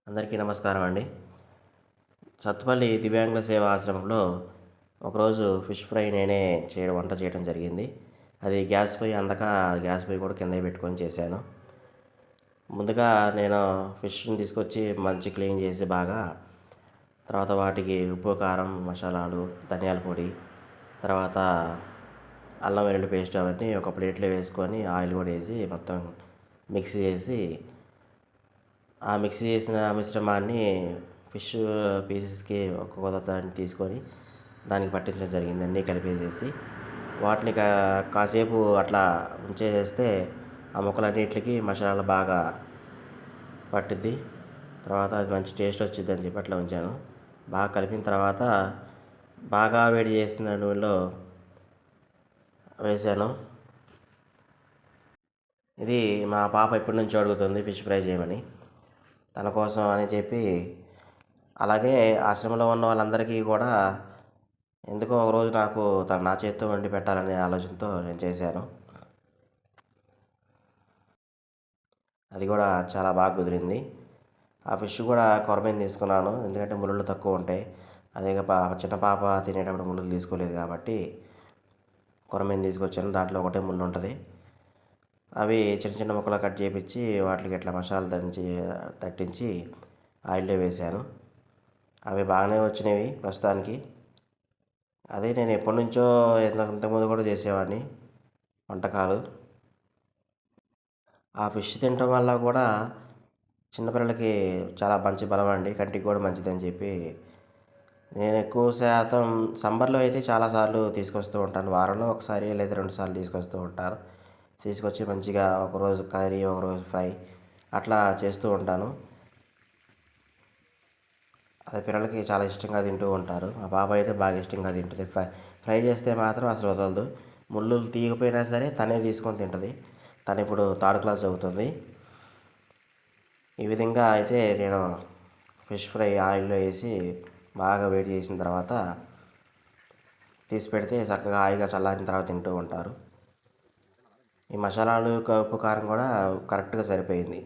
అందరికీ నమస్కారం అండి. సత్తుపల్లి దివ్యాంగుల సేవా ఆశ్రమంలో ఒకరోజు ఫిష్ ఫ్రై నేనే వంట చేయడం జరిగింది. అది గ్యాస్ పొయ్యి అందక గ్యాస్ పొయ్యి కూడా కిందే పెట్టుకొని చేశాను. ముందుగా నేను ఫిష్‌ని తీసుకొచ్చి మంచి క్లీన్ చేసి బాగా తర్వాత వాటికి ఉప్పు, కారం, మసాలాలు, ధనియాల పొడి, తర్వాత అల్లం వెల్లుల్లి పేస్ట్ అవన్నీ ఒక ప్లేట్‌లో వేసుకొని ఆయిల్ కూడా వేసి మొత్తం మిక్స్ చేసి ఆ మిక్స్ చేసిన మిశ్రమాన్ని ఫిష్ పీసెస్‌కి ఒక్కొక్క దాన్ని తీసుకొని దానికి పట్టించడం జరిగింది. అన్నీ కలిపేసేసి వాటిని కాసేపు అట్లా ఉంచేసేస్తే ఆ ముక్కలన్నిట్లికి మసాలా బాగా పట్టుద్ది. తర్వాత అది మంచి టేస్ట్ వచ్చిద్దని చెప్పి అట్లా ఉంచాను. బాగా కలిపిన తర్వాత బాగా వేడి చేసిన నూనెలో వేశాను. ఇది మా పాప ఎప్పటినుంచో అడుగుతుంది ఫిష్ ఫ్రై చేయమని. తన కోసం అని చెప్పి అలాగే ఆశ్రమంలో ఉన్న వాళ్ళందరికీ కూడా ఎందుకో ఒకరోజు నాకు నా చేత్తో వండి పెట్టాలనే ఆలోచనతో నేను చేశాను. అది కూడా చాలా బాగా కుదిరింది. ఆ ఫిష్ కూడా కొరమీను తీసుకున్నాను. ఎందుకంటే ముళ్ళులు తక్కువ ఉంటాయి. అదే చిన్న పాప తినేటప్పుడు ముళ్ళులు తీసుకోలేదు కాబట్టి కొరమీను తీసుకొచ్చాను. దాంట్లో ఒకటే ముళ్ళు ఉంటుంది. అవి చిన్న చిన్న ముక్కలు కట్ చేపించి వాటికి ఇట్లా మసాలా తట్టించి ఆయిల్లో వేశాను. అవి బాగానే వచ్చినవి ప్రస్తుతానికి. అదే నేను ఎప్పటినుంచో ఇంతకుముందు కూడా చేసేవాడిని వంటకాలు. ఆ ఫిష్ తినటం వల్ల కూడా చిన్నపిల్లలకి చాలా మంచి బలం అండి. కంటికి కూడా మంచిదని చెప్పి నేను ఎక్కువ శాతం సమ్మర్లో అయితే చాలాసార్లు తీసుకొస్తూ ఉంటాను. వారంలో ఒకసారి లేదా 2 సార్లు తీసుకొస్తూ ఉంటాను. తీసుకొచ్చి మంచిగా ఒకరోజు కర్రీ, ఒకరోజు ఫ్రై అట్లా చేస్తూ ఉంటాను. అది పిల్లలకి చాలా ఇష్టంగా తింటూ ఉంటారు. మా పాప అయితే బాగా ఇష్టంగా తింటుంది. ఫ్రై చేస్తే మాత్రం అసలు వదలదు. ముళ్ళు తీయకపోయినా సరే తనే తీసుకొని తింటుంది. తను ఇప్పుడు 3rd క్లాస్ చదువుతుంది. ఈ విధంగా అయితే నేను ఫిష్ ఫ్రై ఆయిల్లో వేసి బాగా వేడి చేసిన తర్వాత తీసి పెడితే చక్కగా హాయిగా చల్లారిన తర్వాత తింటూ ఉంటారు. ఈ మసాలాలు, ఉప్పు, కారం కూడా కరెక్ట్గా సరిపోయింది.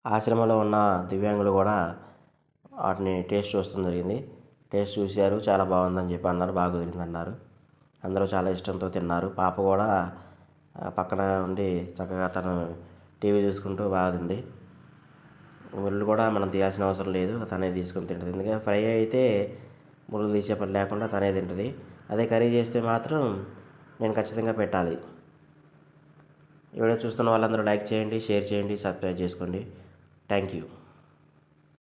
ఆశ్రమంలో ఉన్న దివ్యాంగులు కూడా వాటిని టేస్ట్ చూడడం జరిగింది. టేస్ట్ చూశారు, చాలా బాగుందని చెప్పి అన్నారు. బాగా కుదిరిందన్నారు. అందరూ చాలా ఇష్టంతో తిన్నారు. పాప కూడా పక్కన ఉండి చక్కగా తను టీవీ చూసుకుంటూ బాగా తింది. ముళ్ళు కూడా మనం తీయాల్సిన అవసరం లేదు, తనే తీసుకొని తింటుంది. ఎందుకంటే ఫ్రై అయితే ముళ్ళు తీసే పని లేకుండా తనే తింటుంది. అదే కర్రీ చేస్తే మాత్రం నేను ఖచ్చితంగా పెట్టాలి. ఈ వీడియో చూస్తున్న వాళ్ళందరూ లైక్ చేయండి, షేర్ చేయండి, సబ్స్క్రైబ్ చేసుకోండి. Thank you.